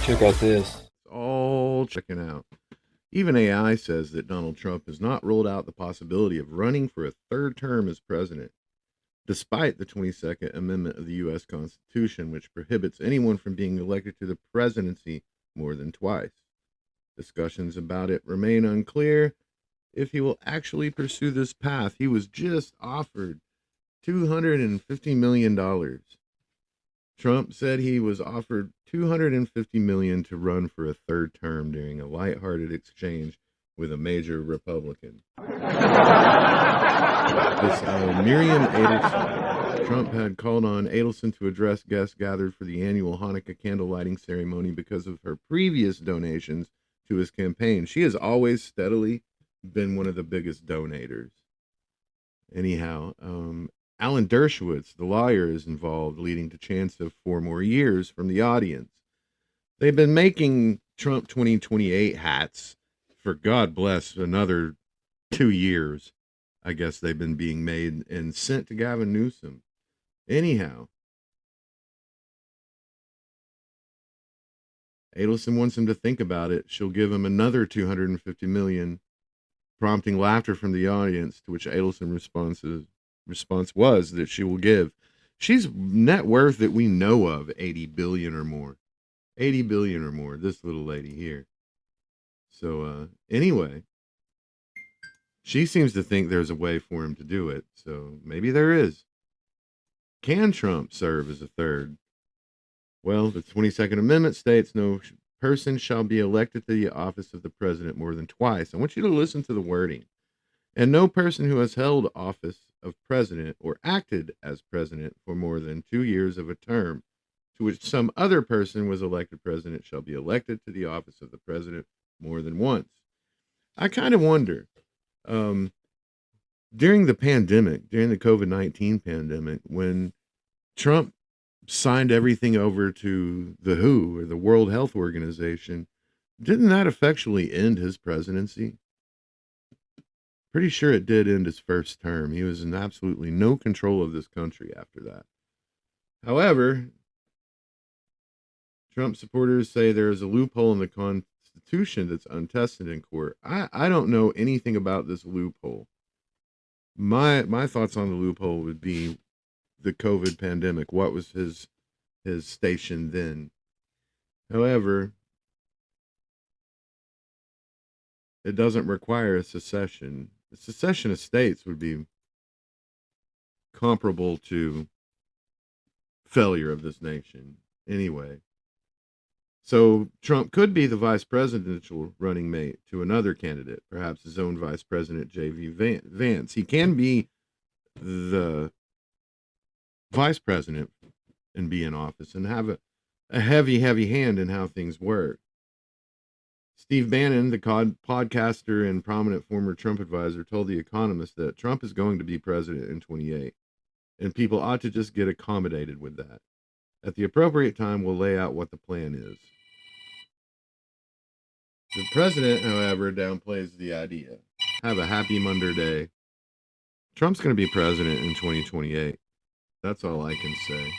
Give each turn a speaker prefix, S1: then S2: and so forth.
S1: Check out this.
S2: All checking out. Even AI says that Donald Trump has not ruled out the possibility of running for a third term as president, despite the 22nd Amendment of the U.S. Constitution, which prohibits anyone from being elected to the presidency more than twice. Discussions about it remain unclear if he will actually pursue this path. He was just offered $250 million. Trump said he was offered $250 million to run for a third term during a lighthearted exchange with a major Republican. Miriam Adelson. Trump had called on Adelson to address guests gathered for the annual Hanukkah candle lighting ceremony because of her previous donations to his campaign. She has always steadily been one of the biggest donators. Anyhow, Alan Dershowitz, the lawyer, is involved, leading to chance of 4 more years from the audience. They've been making Trump2028 hats for, God bless, another 2 years. I guess they've been being made and sent to Gavin Newsom. Anyhow, Adelson wants him to think about it. She'll give him another $250 million, prompting laughter from the audience, to which Adelson response was that she will give. She's net worth that we know of, 80 billion or more. 80 billion or more, this little lady here. So anyway, she seems to think there's a way for him to do it. So maybe there is. Can Trump serve as a third? Well, the 22nd Amendment states no person shall be elected to the office of the president more than twice. I want you to listen to the wording. And no person who has held office of president or acted as president for more than 2 years of a term to which some other person was elected president shall be elected to the office of the president more than once. I kind of wonder, during the pandemic, during the COVID-19 pandemic, when Trump signed everything over to the WHO, or the World Health Organization, didn't that effectually end his presidency? Pretty sure it did end his first term. He was in absolutely no control of this country after that. However, Trump supporters say there is a loophole in the Constitution that's untested in court. I don't know anything about this loophole. My thoughts on the loophole would be the COVID pandemic. What was his station then? However, it doesn't require a secession. The secession of states would be comparable to failure of this nation anyway. So Trump could be the vice presidential running mate to another candidate, perhaps his own vice president, J.D. Vance. He can be the vice president and be in office and have a heavy hand in how things work. Steve Bannon, the podcaster and prominent former Trump advisor, told The Economist that Trump is going to be president in 28, and people ought to just get accommodated with that. At the appropriate time, we'll lay out what the plan is. The president, however, downplays the idea. Have a happy Monday day. Trump's going to be president in 2028. That's all I can say.